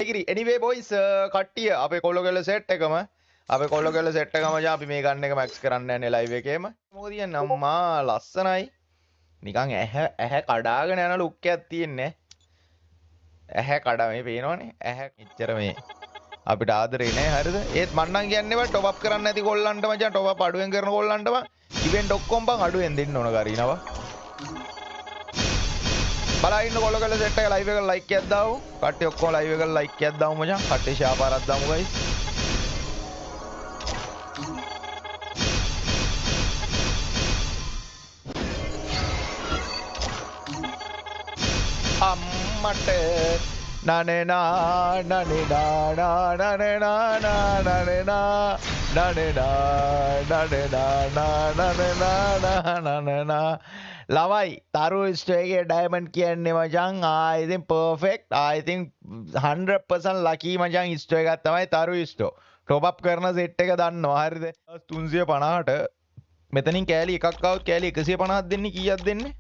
පටිගිරි anyway boys කට්ටිය අපේ කොල්ලෝ සෙට් එකම මචං අපි මේ ගන්න එක මැක්ස් කරන්න යන්නේ ලයිව් එකේම මොකද කියන්නේ අම්මා ලස්සනයි නිකන් ඇහැ කඩාගෙන යන ලුක් එකක් තියෙන්නේ ඇහැ කඩා මේ පේනවනේ ඇහැ එච්චර මේ අපිට ආදරේ නෑ හරිද ඒත් මන්නම් කියන්නේ බා টොප් අප් කරන්න නැති කොල්ලන්ට මචං টොප් අප් අඩුවෙන් කරන කොල්ලන්ටම ඉවෙන්ට් ඔක්කොම බං අඩුවෙන් දෙන්න ඕන කරිනවා බලා ඉන්න කොල්ලෝ සෙට් එක ලයිව් එකට ලයික් එකක් දාමු කට්ටිය ඔක්කොම ලයිව් එකට ලයික් එකක් දාමු මචං කට්ටිය ෂෙයා පාරක් දාමු ගයිස් අම්මට නනනා ලවයි තරු ස්ටේගේ ඩයමන්ඩ් කියන්නේ මචං I think perfect I think 100% lucky මචං ඉස්ටෝ එකක් තමයි තරු ඉස්ටෝ ටොප් අප් කරන සෙට් එක දන්නවා හරිද 350ට මෙතනින් කෑලි එකක් આવුත් කෑලි 150ක් දෙන්නේ කීයක් දෙන්නේ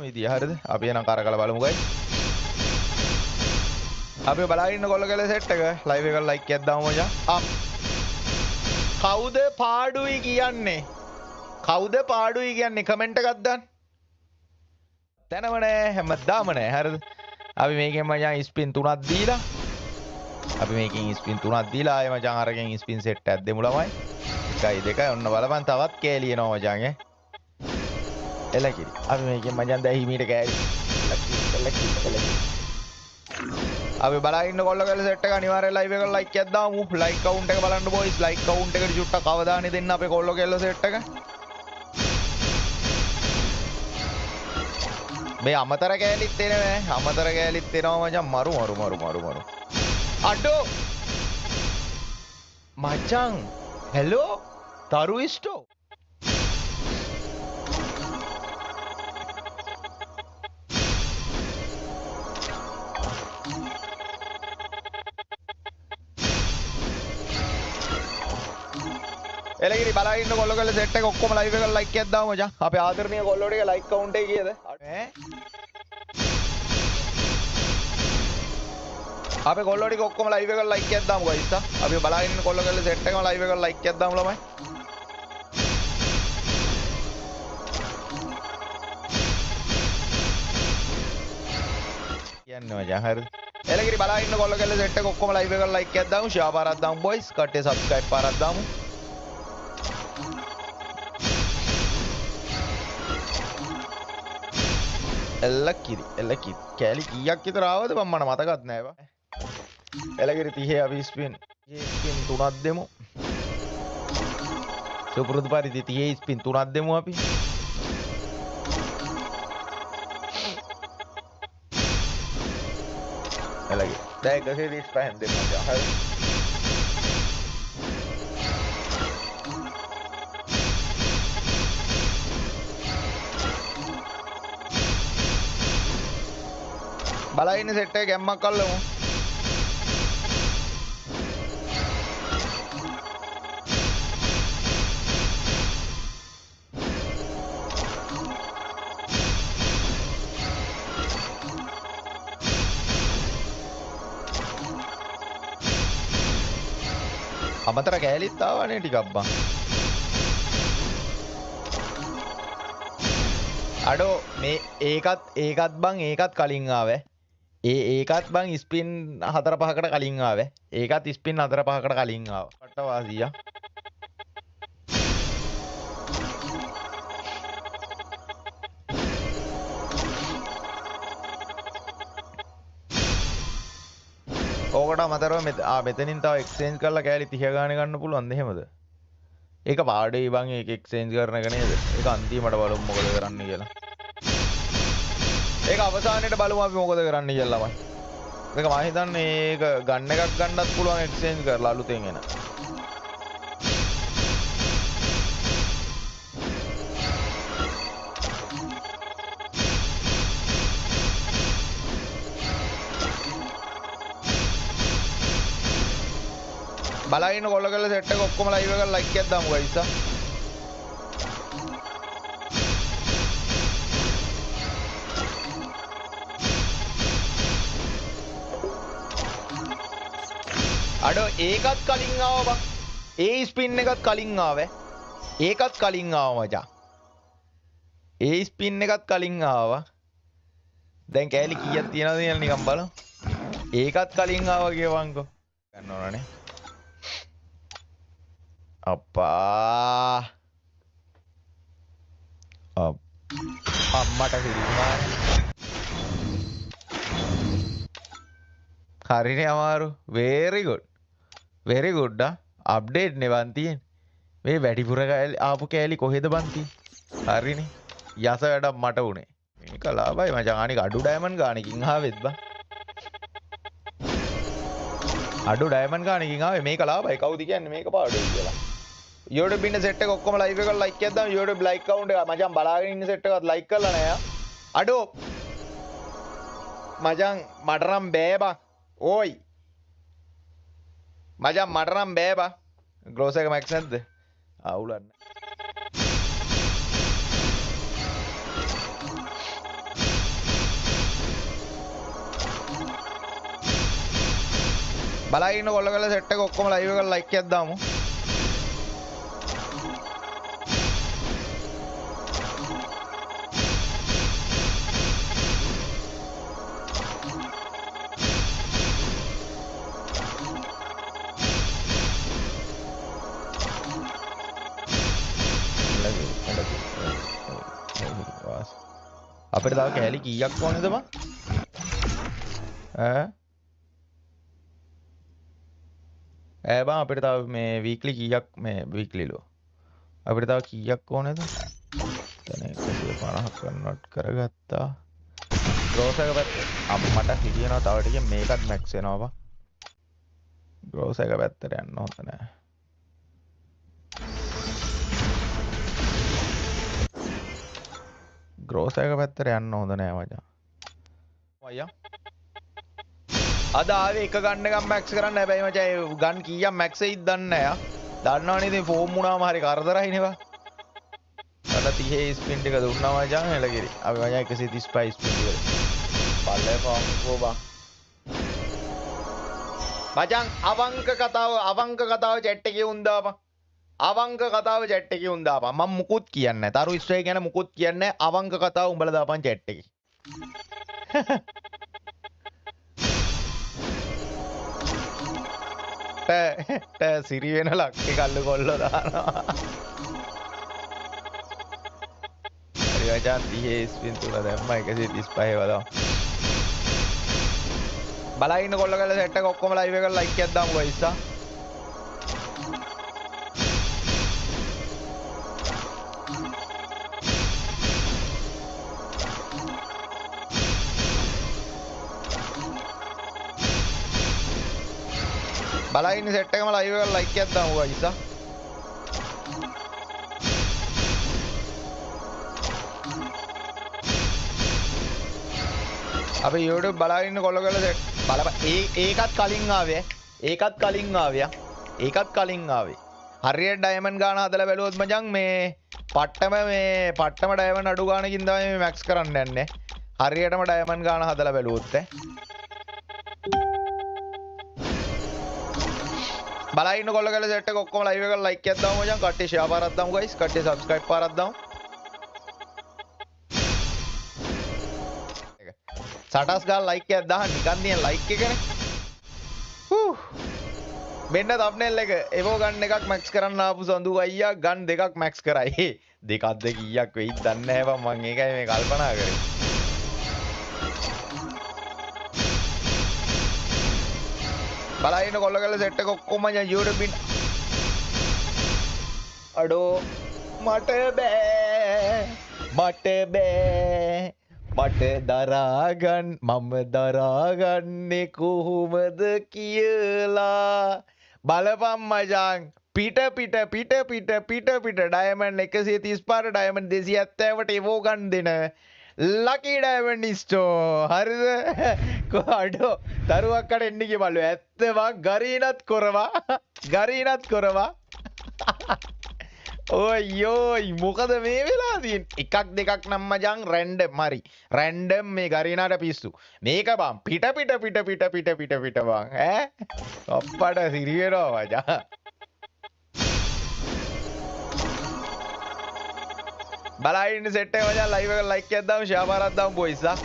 විදිය හරිද අපි එනම් කරකලා බලමු ගයි අපි බලාගෙන ඉන්න කොල්ලෝ සෙට් එක ලයිව් එකට ලයික් එකක් දාමු මචං කවුද පාඩුයි කියන්නේ කමෙන්ට් එකක් දාන්න තැනම නෑ හැමදාම නෑ හරිද අපි මේකෙන් මචං ස්පින් 3ක් දීලා ආයේ මචං අරගෙන ස්පින් සෙට් එකක් දෙමු ළමයි 1 2 ඔන්න බලපන් තවත් කෑලි එනවා මචං එලකිරි අපි මේකෙන් මචං දැන් හිමීට කෑලි එලකිරි අපි බලාගෙන ඉන්න කොල්ලෝ සෙට් එක අනිවාර්යෙන් ලයිව් එකට ලයික් එකක් දාමු ලයික් කවුන්ට් එක බලන්න බොයිස් ලයික් කවුන්ට් එකට චුට්ටක් අවධානය දෙන්න අපේ කොල්ලෝ සෙට් එක මේ අමතර කෑලිත් එනවා මචං මරු අඩෝ මචං හෙලෝ තරු ඉස්ටෝ එලගිරි බලාගෙන ඉන්න කොල්ලෝ සෙට් එක ඔක්කොම ලයිව් එකට ලයික් එකක් දාමු මචං අපේ ආදරණීය කොල්ලෝ ටික ලයික් කවුන්ට් එක කීයද අපේ කොල්ලෝ ටික ඔක්කොම ලයිව් එකට ලයික් එකක් දාමු ගයිස් අපි බලාගෙන ඉන්න කොල්ලෝ සෙට් එකම ලයිව් එකට ලයික් එකක් දාමු ළමයි කියන්නේ මචං හරිද එලගිරි බලාගෙන ඉන්න කොල්ලෝ සෙට් එක ඔක්කොම ලයිව් එකට ලයික් එකක් දාමු ෂෙයා පාරක් දාමු බොයිස් කට්ටිය සබ්ස්ක්‍රයිබ් පාරක් දාමු එලකිරි කෑලි කීයක් විතර ආවද මම මට මතකත් නෑ බා එලකිරි 30 අපි ස්පින් 3ක් දෙමු සුපුරුදු පරිදි 30 ස්පින් 3ක් දෙමු අපි එලකිරි දැන් 135 දෙමු හරි බලාගෙන සෙට් එක ගැම්මක් අල්ලමු අමතර කෑලිත් ආවනේ ටිකක් බං අඩෝ මේ ඒකත් බං ඒකත් කලින් ආවේ ඒකත් බං ස්පින් 4-5කට කලින් ආවේ ඒකත් ස්පින් 4-5කට කලින් ආවා කට්ටවාසියා ඕකට අමතරව මෙතනින් තව එක්ස්චේන්ජ් කරලා කෑලි 30 ගානේ ගන්න පුළුවන්ද එහෙමද ඒක පාඩේ බං ඒක එක්ස්චේන්ජ් කරන එක නේද ඒක අන්තිමට බලමු මොකද කරන්න කියලා ඒක අවසානයේට බලමු අපි මොකද කරන්න කියලා ළමයි. ඒක මම හිතන්නේ ඒක ගන්න එකක් ගන්නත් පුළුවන් එක්ස්චේන්ජ් කරලා අලුතෙන් එන. බලාගෙන කොල්ලෝ සෙට් එක ඔක්කොම ලයිව් එකට ලයික් එකක් දාමු ගයිස්. අඩෝ ඒකත් කලින් ආවා බං. ඒ ස්පින් එකත් කලින් ආවේ. ඒකත් කලින් ආවා මචං. ඒ ස්පින් එකත් කලින් ආවා. දැන් කෑලි කීයක් තියනවද කියලා නිකන් බලමු. ඒකත් කලින් ආවා කියවන්කෝ. ගන්න ඕනනේ. අප්පා. අම්මට හිරිුණා. හරිනේ අමාරු. very good. very good update නේ බන් තියෙන්නේ. මේ වැඩිපුර ආපු කෑලි කොහෙද බන් තියෙන්නේ? හරිනේ. යස වැඩක් මට උනේ. මේක ලාභයි මචං. අනික අඩු ඩයමන්ඩ් ගානකින් ආවෙත් බං. අඩු ඩයමන්ඩ් ගානකින් ආවේ මේක ලාභයි. කවුද කියන්නේ මේක පාඩුයි කියලා. YouTube ඉන්න සෙට් එක ඔක්කොම ලයිව් එකට ලයික් එකක් දාන්න. YouTube ලයික් කවුන්ට් එක මචං බලාගෙන ඉන්න සෙට් එකවත් ලයික් කරලා නෑ. අඩෝ මචං මට නම් බෑ බං. ඕයි මචං මට නම් බෑ බං. ග්ලෝස් එක මැක්ස් නැද්ද? අවුලක් නෑ. බලාගෙන ඉන්න කොල්ලගල සෙට් එක ඔක්කොම ලයිව් එකට ලයික් එකක් දාමු. අපිට තව කෑලි කීයක් ඕනේද බං? ඈ බං අපිට තව මේ වීක්ලි කීයක් මේ වීක්ලිලෝ අපිට තව කීයක් ඕනේද? දැන් 150ක් කන්වර්ට් කරගත්තා. ග්‍රෝස් එක පැත්තේ අම්මට හිටියනවා තව ටිකෙන් මේකත් මැක්ස් වෙනවා බං. ග්‍රෝස් එක පැත්තට යන්න හොඳ නෑ. ග්‍රෝස් එක පැත්තට යන්න හොඳ නෑ මචං. අයියා අද ආවේ එක ගන්න එකක් මැක්ස් කරන්න. හැබැයි මචං ඒ ගන් කීයක් මැක්ස් වෙයිද දන්නේ නෑ. දන්නවනේ ඉතින් ෆෝම් වුණාම හරි කරදරයි නේ බං. අද 30 ස්පින් ටික දුන්නා මචං එළගිරි. අපි මචං 135 ස්පින් ටික. බලපංකෝ බං. මචං අවංක කතාව chat එකේ උන්දාපන්. අවංක කතාව chat එකේ උන්දාපන්. මම මුකුත් කියන්නේ නැහැ. තරු ඉස්රේ ගැන මුකුත් කියන්නේ නැහැ. අවංක කතාව උඹලා දාපන් chat එකේ. සිරි වෙන ලක්කේ කල්ලු කොල්ලෝ දානවා. හරි මචං 30 ස්පින් තුන දැම්මා 135 වදා. බලා ඉන්න කොල්ලගල සෙට් එක ඔක්කොම ලයිව් එකට ලයික් එකක් දාමු guys. බලා ඉන්න සෙට් එකම ලයිව් එකට ලයික් එකක් දාමු guys. අපි YouTube බලාගෙන ඉන්න කොල්ලගල සෙට් බලපන්. ඒකත් කලින් ආවේ. ඒකත් කලින් ආවේ. ඒකත් කලින් ආවේ. හරියට ඩයමන්ඩ් ගාන හදලා බැලුවොත් මචං මේ පට්ටම ඩයමන්ඩ් අඩු ගානකින් තමයි මේ මැක්ස් කරන්න යන්නේ. හරියටම ඩයමන්ඩ් ගාන හදලා බැලුවොත් බලා ඉන්න කොල්ලගල සෙට් එක ඔක්කොම ලයිව් එකට ලයික් එකක් දාමු මචං. කට්ටිය ෂෙයා පාරක් දාමු guys. කට්ටිය subscribe පාරක් දාමු. සටස් ගාලා ලයික් එකක් දාන්න නිකන් දින ලයික් එකනේ. මෙන්න thumbnail එක එවෝ ගන්න එකක් මැක්ස් කරන්න ආපු සඳු අයියා ගන් දෙකක් මැක්ස් කරයි. දෙකක්ද කීයක් වෙයිද දන්නේ නැහැ බං. මම ඒකයි මේ කල්පනා කරේ. බලා ඉන්න කොල්ලගල සෙට් එක ඔක්කොම YouTube ඉන්න. අඩෝ මට බෑ මට දරාගන්න මම දරාගන්නේ කොහොමද කියලා බලපන් මචං. පිට ඩයමන්ඩ් 135ට ඩයමන්ඩ් 270ට එවෝ ගන්න දෙන ලකි ඩයමන්ඩිස්ටෝ. හරිද? කොහඩෝ දරුවක්කට එන්න කිය බලු. ඇත්ත බං. ගරීනත් කරවා ඔයෝයි මොකද මේ වෙලා තියෙන්නේ? එකක් දෙකක් නම් මචං රැන්ඩම් හරි. රැන්ඩම් මේ ගරිනාට පිස්සු. මේක බං පිට බං ඈ. අප්පට සිරියනවා මචං. බලයින්න සෙට් එක මචං ලයිව් එක ලයික් එකක් දාමු ෂෙයා පාරක් දාමු බොයිස් ආ.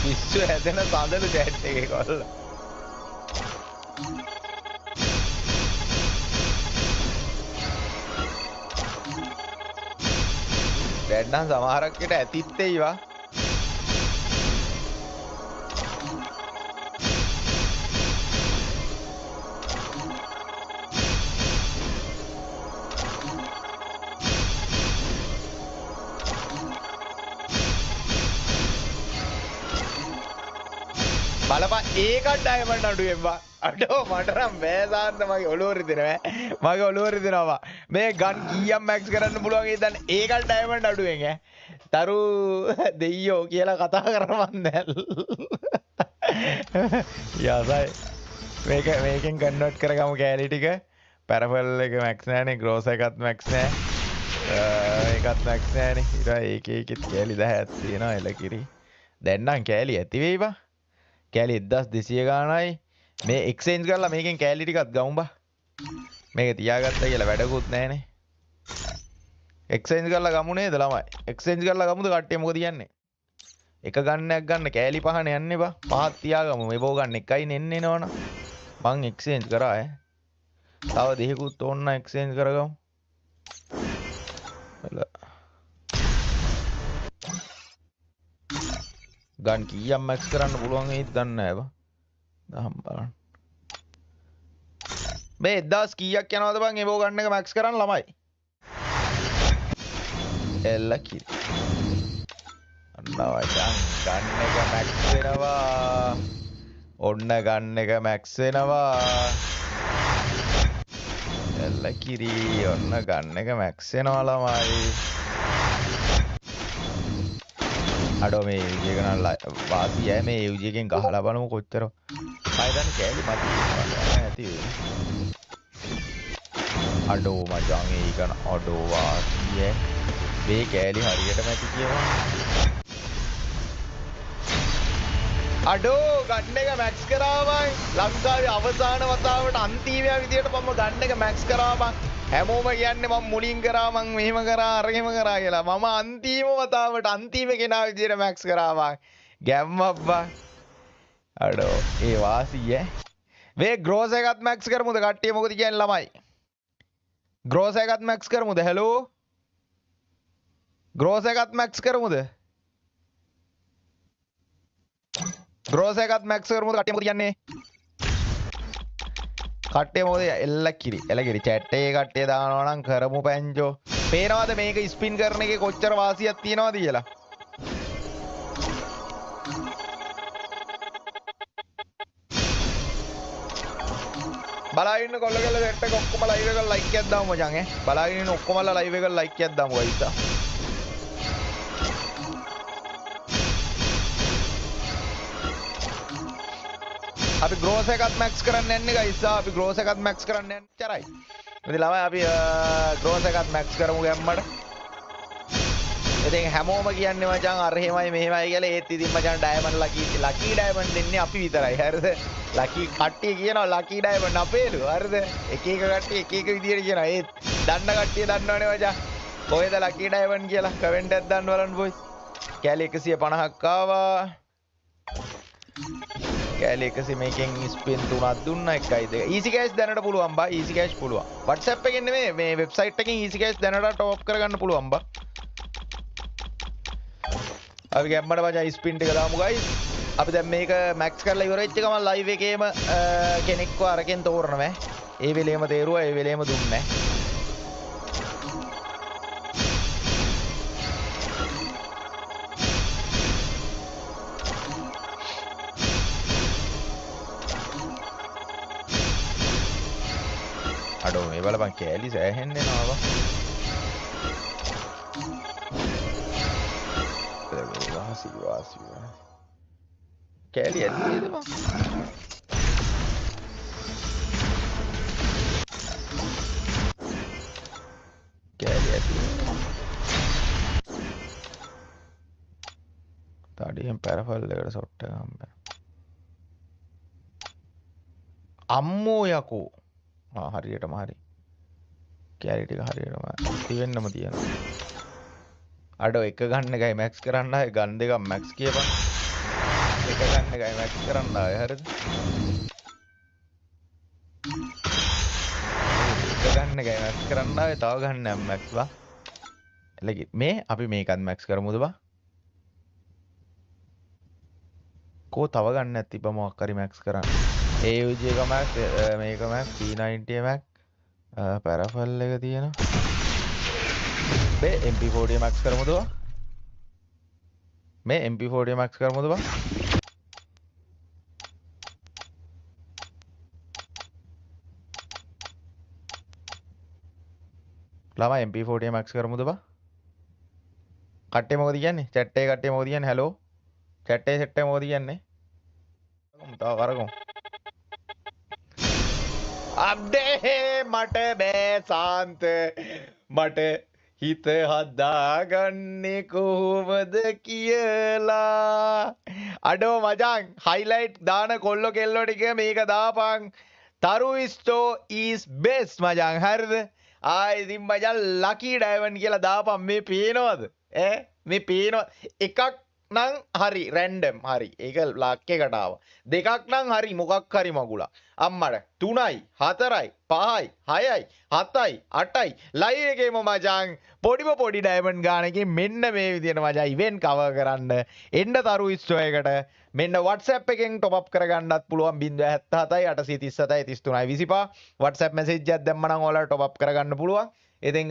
පිස්සු හැදෙන සඳලු chat එකේ කොල්ල. දැන් සමහරක් විට ඇතිත් ඒවා බලපන් ඒකත් ඩයමන්ඩ් අඩුවෙන් බා අඩෝ මට නම් බෑසාන්ත මගේ ඔළුව රිදෙනවා මගේ ඔළුව රිදෙනවා මේ ගන් කීයක් මැක්ස් කරන්න පුළුවන් ඒ දැන් ඒකත් ඩයමන්ඩ් අඩුවෙන් ඈ තරු දෙයියෝ කියලා කතා කරවන්න යසයි මේකෙන් කන්වර්ට් කරගමු කෑලි ටික පැරෆල් එක මැක්ස් නෑනේ ග්‍රෝස් එකත් මැක්ස් නෑ ඒකත් මැක්ස් නෑනේ ඊට ඒකෙත් කෑලි 10ක් තියෙනවා එලකිරි දැන් නම් කෑලි ඇති වෙයි බා කෑලි 1200 ගානයි මේ එක්ස්චේන්ජ් කරලා මේකෙන් කෑලි ටිකක් ගමු බා මේක තියාගත්තා කියලා වැඩකුත් නැහනේ එක්ස්චේන්ජ් කරලා ගමු නේද ළමයි එක්ස්චේන්ජ් කරලා ගමුද කට්ටිය මොකද කියන්නේ එක ගන්නයක් ගන්න කෑලි පහන යන්නේ බා පහක් තියාගමු මේ බෝ ගන්න එකයි එන්නේ නෝන මං එක්ස්චේන්ජ් කරා තව දෙහිකුත් ඕන්න එක්ස්චේන්ජ් කරගමු ගන් කීයක් මැක්ස් කරන්න පුළුවන් ඒත් දන්නේ නැහැ බා. දහම් බලන්න. මේ 1000 කීයක් යනවද බං එවෝ ගන්න එක මැක්ස් කරන්න ළමයි. එල්ල කිරි. අන්නවයි ගන්න එක මැක්ස් වෙනවා. ඔන්න ගන්න එක මැක්ස් වෙනවා. එල්ල කිරි ඔන්න ගන්න එක මැක්ස් වෙනවා ළමයි. අඩෝ මේ යුජි එක නම් වාසි ඈ මේ යුජි එකෙන් ගහලා බලමු කොච්චර මයිදන් කෑලි මත ඇති අඩෝ මචං ඒක අඩෝ වාසි ඈ මේ කෑලි හරියටම ඇති කියනවා අඩෝ ගන්න එක මැක්ස් කරා බං ලංකාවේ අවසාන වතාවට අන්තිමයා විදියට මම ගන්න එක මැක්ස් කරා බං හැමෝම කියන්නේ මම මුලින් කරා මං මෙහෙම කරා අරගෙම කරා කියලා මම අන්තිම වතාවට අන්තිම කෙනා විදියට මැක්ස් කරා බං ගැම්මක් බං අඩෝ ඒ වාසිය මේ ග්‍රෝස් එකත් මැක්ස් කරමුද කට්ටිය මොකද කියන්නේ ළමයි ග්‍රෝස් එකත් මැක්ස් කරමුද හෙලෝ ග්‍රෝස් එකත් මැක්ස් කරමුද ග්‍රෝස් එකත් මැක්ස් කරමුද කට්ටිය මොකද කියන්නේ කට්ටිය මොකද එල්ලකිරි chat එකේ කට්ටිය දානවා නම් කරමු පැංජෝ පේනවද මේක ස්පින් කරන එකේ කොච්චර වාසියක් තියනවද කියලා බලාගෙන ඉන්න කොල්ලගල සෙට් එක ඔක්කොම ලයිව් එක ලයික් එකක් දාමු මචං ඈ බලාගෙන ඉන්න ඔක්කොමලා ලයිව් එක ලයික් එකක් දාමු ගයිසා අපි ග්‍රෝස් එකත් මැක්ස් කරන්න යන්නේ ගයිසා අපි ග්‍රෝස් එකත් මැක්ස් කරන්න යන්නේ චරයි ඉතින් ළමයි අපි ග්‍රෝස් එකත් මැක්ස් කරමු ගැම්මඩ ඉතින් හැමෝම කියන්නේ මචං අර එහෙමයි මෙහෙමයි කියලා ඒත් ඉතින් මචං ඩයමන්ඩ් ලකී ඩයමන්ඩ් දෙන්නේ අපි විතරයි හරිද ලකී කට්ටිය කියනවා ලකී ඩයමන්ඩ් අපේලු හරිද එක එක කට්ටිය එක එක විදියට කියනවා ඒත් දන්න කට්ටිය දන්නවනේ මචං කොහෙද ලකී ඩයමන්ඩ් කියලා කමෙන්ට් එකක් දාන්න බලන්න බොයිස් කැලි 150ක් ආවා කැලි 100 මේකෙන් ස්පින් 3ක් දුන්නා 1යි 2 ඊසි කෑෂ් දැනට පුළුවන් බා ඊසි කෑෂ් පුළුවන් WhatsApp එකෙන් නෙමෙයි මේ වෙබ්සයිට් එකෙන් ඊසි කෑෂ් දැනට ටොප් කරගන්න පුළුවන් බා අපි ගැම්මඩ මචං ස්පින් ටික දාමු ගයිස් අපි දැන් මේක මැක්ස් කරලා ඉවර වෙච්ච ගමන් ලයිව් එකේම කෙනෙක්ව අරගෙන තෝරනවා ඒ වෙලේම තේරුවා ඒ වෙලේම දුන්නේ අඩෝ මේ බලපන් කෑලි සෑහෙන්න එනවා වාසි කෑලි ඇද්දේද බං තඩියෙන් පැරෆල් එකට සොට්ට ගම්බ අම්මෝ යකෝ හරියට මහරි කෑරිටික හරියටම තිවෙන්නම තියෙනවා අඩ එක ගන්න එකයි මැක්ස් කරන්න ගන් දෙක මැක්ස් කියපන් එක ගන්න එකයි මැක්ස් කරන්න හරිද එක ගන්න එකයි මැක්ස් කරන්න තව ගන්න මැක්ස්වා එලකි මේ අපි මේකත් මැක්ස් කරමුද බා කෝ තව ගන්න ඇති බ මොකක් හරි මැක්ස් කරන්න AUG එක මැක්ස් මේක මැක්ස් P90 මැක් පැරෆල් එක තියෙනවා මේ MP40 මැක්ස් කරමුද බා මේ MP40 මැක්ස් කරමුද බා ළමයි MP40 මැක්ස් කරමුද බා කට්ටිය මොකද කියන්නේ chat එකේ කට්ටිය මොකද කියන්නේ hello chat එකේ set එක මොකද කියන්නේ තව කරගමු අබ්දේ මට බෑ සාන්ත මට හිත හදාගන්නේ කොහොමද කියලා අඩෝ මචං highlight දාන කොල්ල කෙල්ලෝ ටික මේක දාපන් තරු ස්ටෝ is best මචං හරිද ඉතින් මචං lucky diamond කියලා දාපන් මේ පේනවද ඈ මේ පේනවද එකක් නම් හරි රැන්ඩම් හරි ඒක ලක් එකට ආවා දෙකක් නම් හරි මොකක් හරි මගුලක් අම්මට 3යි 4යි 5යි 6යි 7යි 8යි ලයිව් එකේම මචං පොඩි ඩයමන්ඩ් ගානකින් මෙන්න මේ විදියට මචං ඉවෙන්ට් කවර් කරන්න එන්න තරු ස්ටෝ එකට මෙන්න WhatsApp එකෙන් টොප් අප් කරගන්නත් පුළුවන් 077 837 33 25 WhatsApp message එකක් දැම්මනම් ඔයාලා টොප් අප් කරගන්න පුළුවන් ඉතින්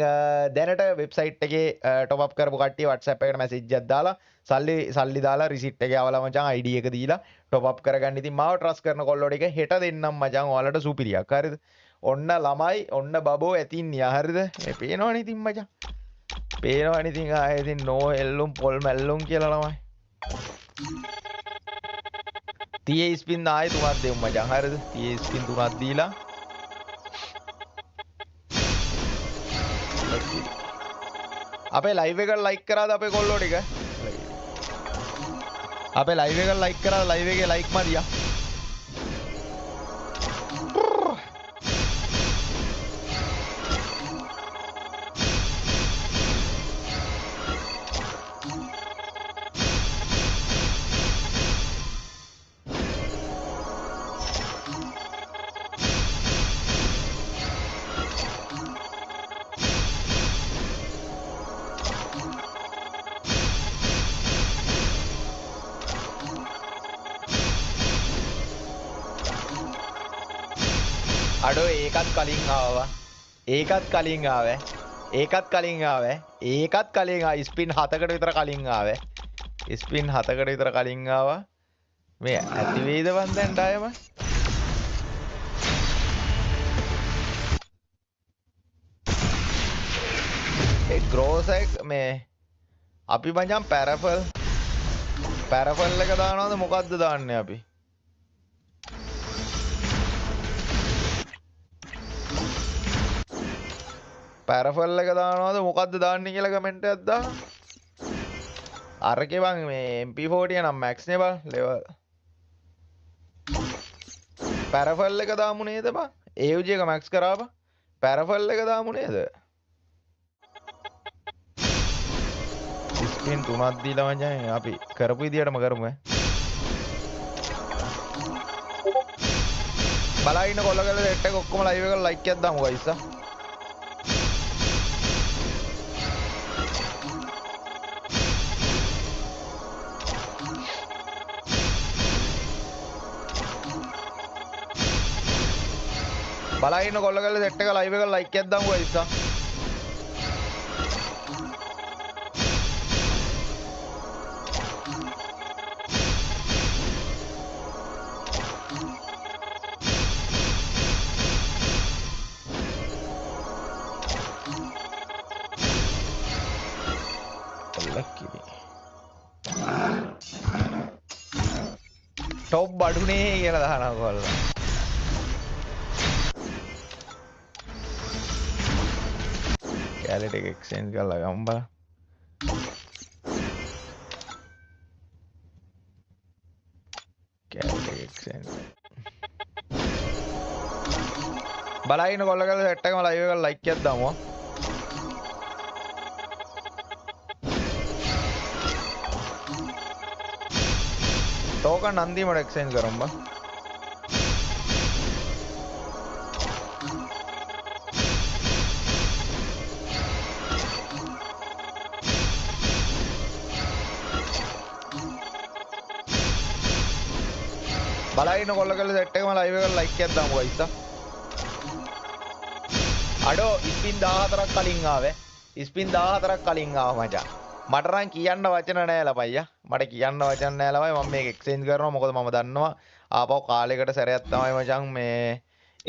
දැනට වෙබ්සයිට් එකේ টොප් අප් කරපු කට්ටිය WhatsApp එකට message එකක් දාලා සල්ලි දාලා රිසිට් එකේ ආවලා මචං ID එක දීලා টොප් අප් කරගන්න. ඉතින් මාව ට්‍රස්ට් කරන කොල්ලෝ ටික හෙට දෙන්නම් මචං ඔයාලට සුපිරියක්. හරිද? ඔන්න ළමයි ඔන්න බබෝ ඇතින්නියා. හරිද? මේ පේනවනේ ඉතින් මචං. පේනවනේ ඉතින් ආයේ ඉතින් නෝ එල්ලුම් පොල් මැල්ලුම් කියලා ළමයි. TA ස්පින් ආයේ තුනක් දෙමු මචං. හරිද? TA ස්පින් තුනක් දීලා අපේ ලයිව් එක ලයික් කරාද අපේ කොල්ලෝ ටික අපේ ලයිව් එක ලයික් කරාද ලයිව් එකේ ලයික් මදියා අඩෝ ඒකත් කලින් ආවා ඒකත් කලින් ආවේ ඒකත් කලින් ආවේ ඒකත් කලින් ස්පින් 7කට විතර කලින් ආවේ ස්පින් 7කට විතර කලින් ආවා මේ ඇති වේද වන් දැන් ඩයම ඒ ග්‍රෝස් එක මේ අපි මචං පැරෆල් එක දානවද මොකද්ද දාන්නේ අපි පැරෆල් එක දානවද මොකද්ද දාන්නේ කියලා කමෙන්ට් එකක් දාන්න. අරකේ බං මේ MP40 නම් මැක්ස් නේ බං ලෙවල්. පැරෆල් එක දාමු නේද බං? AUG එක මැක්ස් කරා බං. පැරෆල් එක දාමු නේද? ස්පින් 3ක් දීලා මචං අපි කරපු විදියටම කරමු ඈ. බලා ඉන්න කොල්ලගල සෙට් එක ඔක්කොම ලයිව් එකට ලයික් එකක් දාමු ගයිස් ආ. බලා ඉන්න කොල්ලගල සෙට් එක ලයිව් එකට ලයික් එකක් දාමු ගයිස් ආ. ටොප් බඩුනේ කියලා දානවා කොල්ලා. කැලේට එක එක්ස්චේන්ජ් කරලා ගමු බලන්න. exchange බලයින කොල්ල කරලා සෙට් එකම ලයිව් එකක ලයික් එකක් දාමු टोकन नंदी मड एक्सचेंज करूंगा බලයින කොල්ල කරලා සෙට් එකම ලයිව් එකක ලයික් එකක් දාමු ගයිස් අඩෝ ස්පින් 14ක් කලින් ආවේ ස්පින් 14ක් කලින් ආවා මචං මට නම් කියන්න වචන නැහැ ලපයියා මට කියන්න වචන නැහැ ලපයි මම මේක එක්ස්චේන්ජ් කරනවා මොකද මම දන්නවා ආපහු කාලයකට සැරයක් තමයි මචං මේ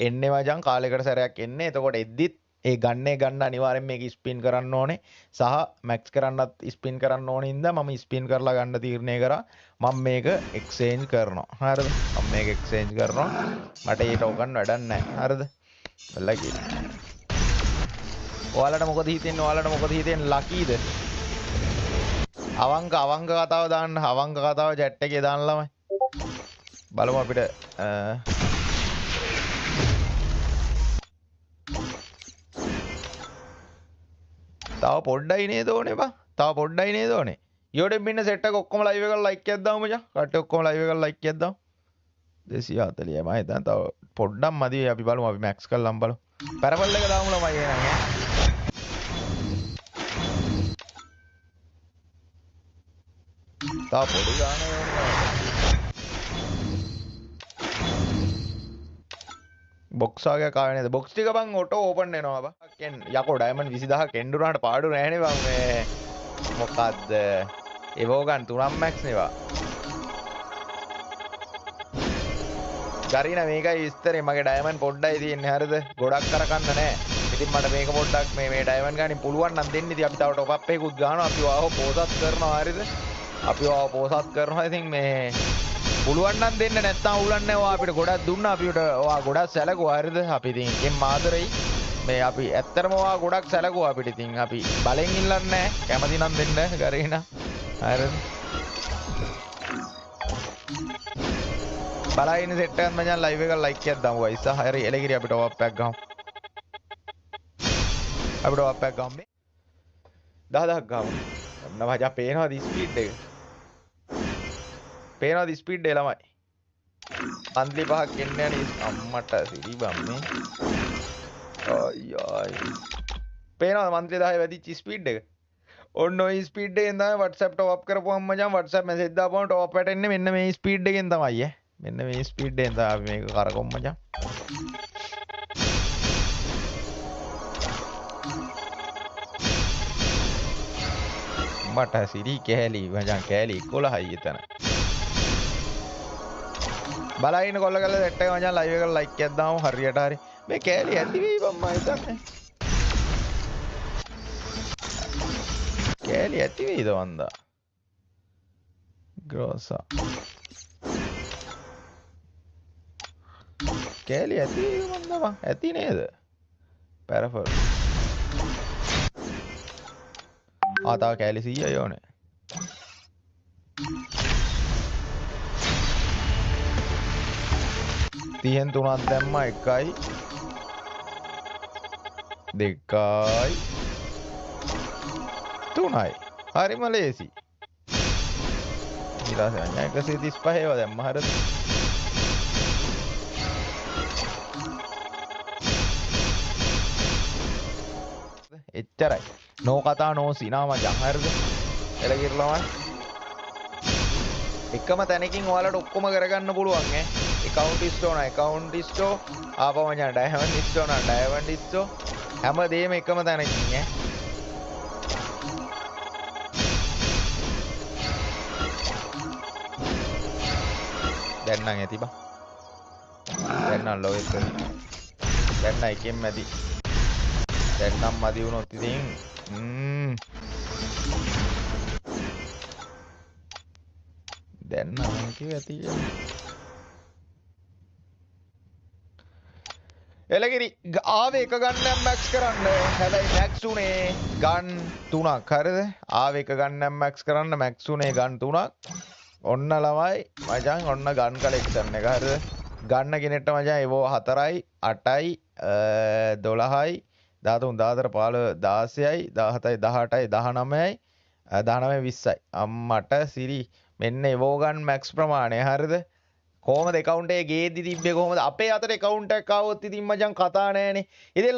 එන්නේ මචං කාලයකට සැරයක් එන්නේ එතකොට එද්දිත් ඒ ගන්න අනිවාර්යෙන් මේක ස්පින් කරන්න ඕනේ සහ මැක්ස් කරන්නත් ස්පින් කරන්න ඕනේ ඉඳලා මම ස්පින් කරලා ගන්න තීරණය කරා මම මේක එක්ස්චේන්ජ් කරනවා හරිද මම මේක එක්ස්චේන්ජ් කරනවා මට ඒ ටෝකන් වැඩක් නැහැ හරිද ලකි ඔයාලට මොකද හිතෙන්නේ ලකීද අවංක කතාව දාන්න අවංක කතාව chat එකේ දාන්න ළමයි බලමු අපිට තව පොඩ්ඩයි නේද ඕනේ බා තව පොඩ්ඩයි නේද ඕනේ YouTube ඉන්න සෙට් එක ඔක්කොම ලයිව් එකකට ලයික් එකක් දාමු මචං කට්ටිය ඔක්කොම ලයිව් එකකට ලයික් එකක් දාමු 240යි මම හිතන්නේ තව පොඩ්ඩක් මදි අපි බලමු අපි මැක්ස් කරලාම බලමු පැරපල් එක දාමු ළමයි එහෙනම් තා පොඩි ගාන බොක්ස් වගේ කාවේ නේද බොක්ස් ටික බං ඔටෝ ඕපන් වෙනවා බා කෙන් යකෝ ඩයමන්ඩ් 20000 කෙන්ඩුනාට පාඩු නැහැ නේ බං මේ මොකද්ද එවෝගන් 3 මැක්ස් නේවා ගරින මේකයි විස්තරේ මගේ ඩයමන්ඩ් පොඩ්ඩයි තියෙන්නේ හරිද ගොඩක් කරකන්න නැහැ ඉතින් මට මේක පොඩ්ඩක් මේ ඩයමන්ඩ් ගානින් පුළුවන් නම් දෙන්න ඉතින් අපි තව টොප් අප් එකකුත් ගන්නවා අපි ආව පෝසත් කරනවා හරිද අපි ආව පෝසත් කරනවා ඉතින් මේ පුළුවන් නම් දෙන්න නැත්නම් උලන්නේ ඔයා අපිට ගොඩක් දුන්නා අපිට ඔයා ගොඩක් සැලකුවා හරිද අපි ඉතින් එකෙන් මාතරයි මේ අපි ඇත්තටම ඔයා ගොඩක් සැලකුවා අපිට ඉතින් අපි බලෙන් ඉල්ලන්නේ නැහැ කැමති නම් දෙන්න කරේන හරිද බලයින සෙට් එකක් මචං ලයිව් එක ලයික් එකක් දාමු ගයිස් හරි එලගිරි අපිට ඔප් එකක් ගමු අපිට ඔප් එකක් ගමු මේ 10000ක් ගමු ඔන්න මචං පේනවද ස්පීඩ් එක පේනවද ස්පීඩ් එක ළමයි අන්ලි පහක් එන්න යන අම්මට සිරි බම්මේ අයියයි පේනවද මන්ත්‍රී 10 වැඩිච්ච ස්පීඩ් එක ඔන්න ඔය ස්පීඩ් එකෙන් තමයි WhatsApp top up කරපුවම මචං WhatsApp message දාපුවම top up වැටෙන්නේ මෙන්න මේ ස්පීඩ් එකෙන් තමයි මෙන්න මේ ස්පීඩ් එකෙන් තමයි අපි මේක කරගොම් මචං මට සිරි කෑලි මචං කෑලි 11යි එතන බලයින කොල්ල කරලා සෙට් එක මචං ලයිව් එකට ලයික් එකක් දාමු හරියට හරි මේ කෑලි ඇති වෙයි බම් මම හිතන්නේ කෑලි ඇති වෙයිද වන්දා ග්‍රෝසා කෑලි ඇති වෙයිද වන්දා බං ඇති නේද පැරෆල් ආ තව කෑලි 100යි ඕනේ තියෙන් 3ක් දැම්මා 1යි 2යි 3යි හරිම ලේසි ඊට පස්සේ අඤ්ඤා 135 ඒවා දැම්මා හරිද එච්චරයි නෝ කතා නෝ සිනා මචං හරිද එලගිරලමයි එකම තැනකින් ඔයාලට ඔක්කොම කරගන්න පුළුවන් account store account store ආපහු මචං diamond store diamond store හැමදේම එකම තැනකින් දැන් නම් ඇති බා දැන් නම් ලොවෙත් දැන් නම් එකෙන් මැදි දැන් නම් මදි වුණොත් ඉතින් දැන් නම් කිව්ව ඇති එලගිරි ආවේ එක ගන්නක් මැක්ස් කරන්න හැබැයි මැක්ස් උනේ ගන් 3ක් හරිද ආවේ එක ගන්නක් මැක්ස් කරන්න මැක්ස් උනේ ගන් 3ක් ඔන්න ළමයි මචං ඔන්න ගන් කලෙක්ෂන් එක හරිද? ගන්න කෙනෙක්ට මචං එවෝ 4යි 8යි 12යි 13 14 15 16යි 17යි 18යි 19යි 20යි අම්මට සිරි මෙන්න එවෝ ගන් මැක්ස් ප්‍රමාණය හරිද? කොහමද account එකේ ගේද්දි තිබ්බේ කොහමද? අපේ අතට account එකක් ආවොත් ඉතින් මචං කතා නෑනේ. ඉතින්